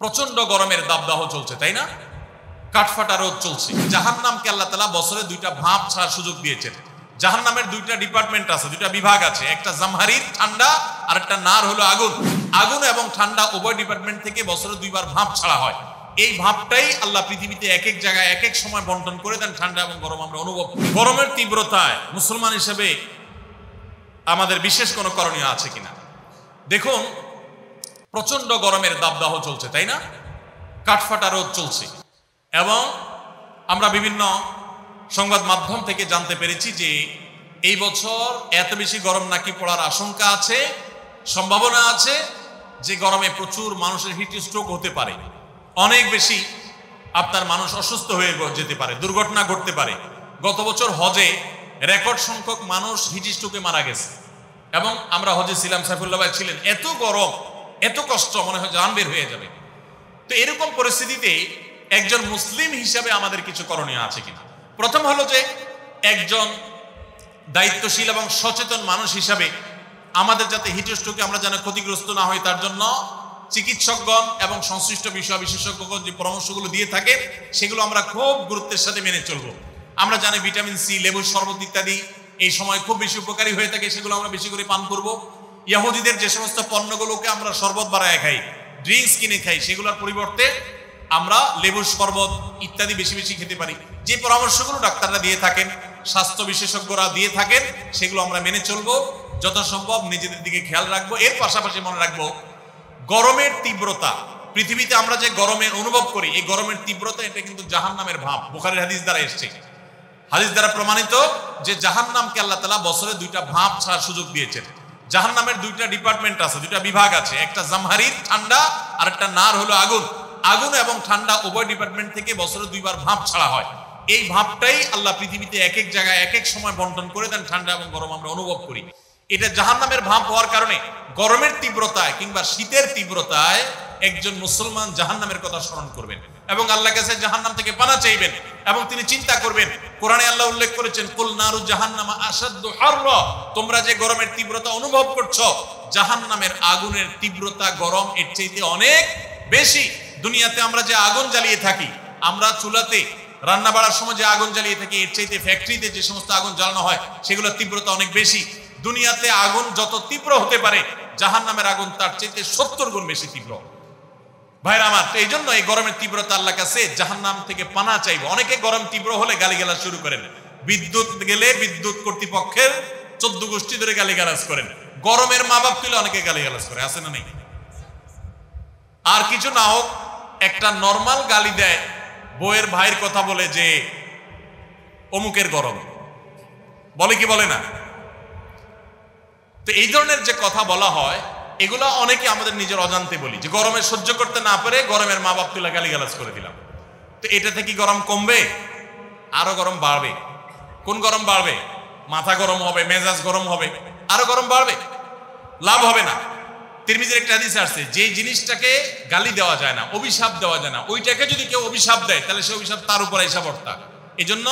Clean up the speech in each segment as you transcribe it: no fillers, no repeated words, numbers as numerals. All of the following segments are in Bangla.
প্রচন্ড গরমের দাবদাহ চলছে, তাই না? কাঠফাটা রোদ চলছে। জাহান্নামকে আল্লাহ তাআলা বছরে দুইটা ভাঁপ ছাড়ার সুযোগ দিয়েছেন। জাহান্নামের দুইটা ডিপার্টমেন্ট আছে, দুইটা বিভাগ আছে, একটা জামহারির ঠান্ডা আর একটা নার হলো আগুন। আগুন এবং ঠান্ডা উভয় ডিপার্টমেন্ট থেকে বছরে দুইবার ভাঁপ ছাড়া হয়। এই ভাঁপটাই আল্লাহ পৃথিবীতে এক এক জায়গায় এক এক সময় বন্টন করে দেন। ঠান্ডা এবং গরম আমরা অনুভব করি। গরমের তীব্রতায় মুসলমান হিসেবে আমাদের বিশেষ কোনো করণীয় আছে কিনা? দেখুন, প্রচন্ড গরমের দাবদাহ চলছে, তাই না? কাঠফাটা রোদ চলছে এবং আমরা বিভিন্ন সংবাদ মাধ্যম থেকে জানতে পেরেছি যে এই বছর এত বেশি গরম নাকি পড়ার আশঙ্কা আছে, সম্ভাবনা আছে যে গরমে প্রচুর মানুষের হিট স্ট্রোক হতে পারে, অনেক বেশি আপনার মানুষ অসুস্থ হয়ে যেতে পারে, দুর্ঘটনা ঘটতে পারে। গত বছর হজে রেকর্ড সংখ্যক মানুষ হিট স্ট্রোকে মারা গেছে এবং আমরা হজে ছিলাম, সাইফুল্লাহ ভাই ছিলেন। এত গরম, এত কষ্ট, মনে হয় জান বের হয়ে যাবে। তো এরকম পরিস্থিতিতে একজন মুসলিম হিসাবে আমাদের কিছু করণীয় আছে কিনা? প্রথম হলো যে একজন দায়িত্বশীল এবং সচেতন মানুষ হিসাবে আমাদের যাতে হিট স্ট্রোকে আমরা যেন ক্ষতিগ্রস্ত না হই তার জন্য চিকিৎসকগণ এবং সংশ্লিষ্ট বিষয় বিশেষজ্ঞগণ যে পরামর্শগুলো দিয়ে থাকে সেগুলো আমরা খুব গুরুত্বের সাথে মেনে চলবো। আমরা জানি ভিটামিন সি, লেবুর শরবত ইত্যাদি এই সময় খুব বেশি উপকারী হয়ে থাকে, সেগুলো আমরা বেশি করে পান করব। ইহুদিদের যে সমস্ত পণ্যগুলোকে আমরা শরবত বানায় খাই, ড্রিঙ্কস কিনে খাই, সেগুলোর পরিবর্তে আমরা লেবুর শরবত ইত্যাদি বেশি বেশি খেতে পারি। যে পরামর্শগুলো ডাক্তাররা দিয়ে থাকেন, স্বাস্থ্য বিশেষজ্ঞরা দিয়ে থাকেন, সেগুলো আমরা মেনে চলবো। যত সম্ভব নিজেদের দিকে খেয়াল রাখবো। এর পাশাপাশি মনে রাখবো, গরমের তীব্রতা, পৃথিবীতে আমরা যে গরমের অনুভব করি, এই গরমের তীব্রতা এটা কিন্তু জাহান্নামের ভাব। বুখারীর হাদিস দ্বারা এসেছে, হাদিস দ্বারা প্রমাণিত যে জাহান্নামকে আল্লাহ তাআলা বছরে দুইটা ভাঁপ ছাড়ার সুযোগ দিয়েছেন। জাহান্নামের দুইটা ডিপার্টমেন্ট আছে, দুইটা বিভাগ আছে, একটা জামহারির ঠান্ডা আর একটা নার হলো আগুন। আগুন এবং ঠান্ডা উভয় ডিপার্টমেন্ট থেকে বছরে দুইবার ভাঁপ ছাড়া হয়। এই ভাঁপটাই আল্লাহ পৃথিবীতে এক এক জায়গায় এক এক সময় বন্টন করে দেন। ঠান্ডা এবং গরম আমরা অনুভব করি। এটা জাহান্নামের ভাঁপ হওয়ার কারণে গরমের তীব্রতায় কিংবা শীতের তীব্রতায় একজন মুসলমান জাহান্নামের কথা স্মরণ করবেন এবং আল্লাহর কাছে জাহান্নাম থেকে পানা চাইবেন এবং তিনি চিন্তা করবেন। কোরআনে আল্লাহ উল্লেখ করেছেন, কুল নারু জাহান্নামা আশাদ্দু হাররা, তোমরা যে গরমের তীব্রতা অনুভব করছো, জাহান্নামের আগুনের তীব্রতা, গরম এর চাইতে অনেক বেশি। দুনিয়াতে আমরা যে আগুন জ্বালিয়ে থাকি, আমরা চুলাতে রান্না বাড়ার সময় যে আগুন জ্বালিয়ে থাকি, এর চাইতে ফ্যাক্টরিতে যে সমস্ত আগুন জ্বালানো হয় সেগুলোর তীব্রতা অনেক বেশি। দুনিয়াতে আগুন যত তীব্র হতে পারে, জাহান্নামের আগুন তার চাইতে 70 গুণ বেশি তীব্র। ভাইরা আমার, এই জন্য এই গরমের তীব্রতা আল্লাহর কাছে জাহান্নাম থেকে পানা চাইবো। অনেকে গরম তীব্র হলে গালিগালাজ শুরু করেন, বিদ্যুৎ গেলে বিদ্যুৎ কর্তৃপক্ষের 14 গোষ্ঠী ধরে গালিগালাজ করেন। গরমের মা বাপ তুলে অনেকে গালিগালাজ করে, আছে না নেই? আর কিছু না হোক, একটা নর্মাল গালি দেয় বউয়ের ভাইয়ের কথা বলে যে অমুকের গরম, বলে কি বলে না? তো এই ধরনের যে কথা বলা হয়, এগুলা অনেকে আমাদের নিজের অজান্তে বলি, যে গরমে সহ্য করতে না পারে গরমের মা বাপ তুলে গালিগালাজ করে দিলাম। তো এটা থেকে গরম কমবে? আরো গরম বাড়বে। কোন গরম বাড়বে? মাথা গরম হবে, মেজাজ গরম হবে, আরো গরম বাড়বে, লাভ হবে না। তিরমিজির একটা হাদিস আছে, যে জিনিসটাকে গালি দেওয়া যায় না, অভিশাপ দেওয়া যায় না, ওইটাকে যদি কেউ অভিশাপ দেয় তাহলে সে অভিশাপ তার উপর এসে বর্তা। এই জন্য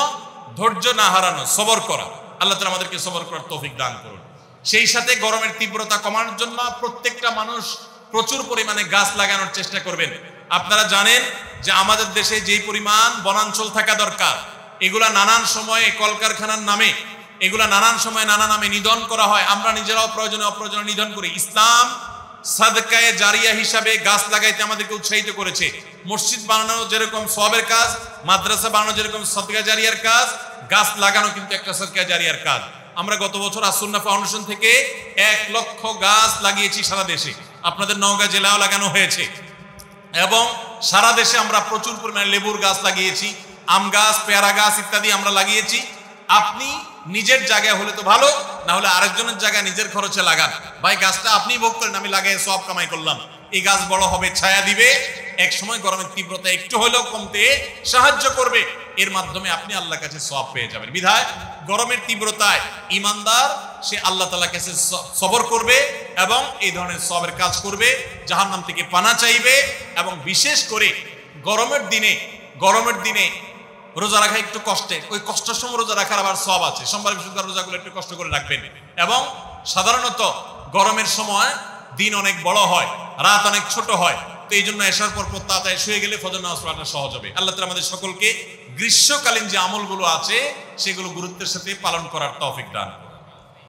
ধৈর্য না হারানো, সবর করা। আল্লাহ তাআলা আমাদেরকে সবর করার তৌফিক দান করুন। সেই সাথে গরমের তীব্রতা কমানোর জন্য প্রত্যেকটা মানুষ প্রচুর পরিমাণে গাছ লাগানোর চেষ্টা করবেন। আপনারা জানেন যে আমাদের দেশে যেই পরিমাণ বনাঞ্চল থাকা দরকার, এগুলা নানান সময়ে কলকারখানার নামে, এগুলা নানান সময় নানা নামে নিধন করা হয়। আমরা নিজেরাও প্রয়োজনে অপ্রয়োজনে নিধন করি। ইসলাম সাদকায়ে জারিয়া হিসাবে গাছ লাগাইতে আমাদেরকে উৎসাহিত করেছে। মসজিদ বানানো যেরকম সওয়াবের কাজ, মাদ্রাসা বানানো যেরকম সদকা জারিয়ার কাজ, গাছ লাগানো কিন্তু একটা সদকা জারিয়ার কাজ। আমরা গত বছর আসুন্নাহ ফাউন্ডেশন থেকে 1 লক্ষ গাছ লাগিয়েছি সারা দেশে। আপনাদের নওগাঁ জেলাও লাগানো হয়েছে এবং সারা দেশে আমরা প্রচুর পরিমাণে লেবুর গাছ লাগিয়েছি, আম গাছ, পেয়ারা গাছ ইত্যাদি আমরা লাগিয়েছি। আপনি নিজের জায়গায় হলে তো ভালো, না হলে আরেকজনের জায়গায় নিজের খরচে লাগান। ভাই, গাছটা আপনি ভোগ করেন, আমি লাগাই সব কামাই করলাম। এই গাছ বড় হবে, ছায়া দিবে, এক সময় গরমের তীব্রতা একটু হলেও কমতে সাহায্য করবে। এর মাধ্যমে আপনি আল্লাহর কাছে সওয়াব পেয়ে যাবেন। বিধায় গরমের তীব্রতায় ঈমানদার সে আল্লাহ তাআলার কাছে সবর করবে এবং এই ধরনের সওয়াবের কাজ করবে, জাহান্নাম থেকে পানা চাইবে। এবং বিশেষ করে গরমের দিনে রোজা রাখা একটু কষ্টে, ওই কষ্টের সময় রোজা রাখার আবার সওয়াব আছে। সোমবার বৃহস্পতিবার রোজাগুলো একটু কষ্ট করে রাখবেন। এবং সাধারণত গরমের সময় দিন অনেক বড় হয়, রাত অনেক ছোট হয়। তো এই জন্য এসার পর তাড়াতাড়ি শুয়ে গেলে ফজর নামাজ পড়াটা সহজ হবে। আল্লাহ তাআলা আমাদের সকলকে গ্রীষ্মকালীন যে আমলগুলো আছে সেগুলো গুরুত্বের সাথে পালন করার তৌফিক দান।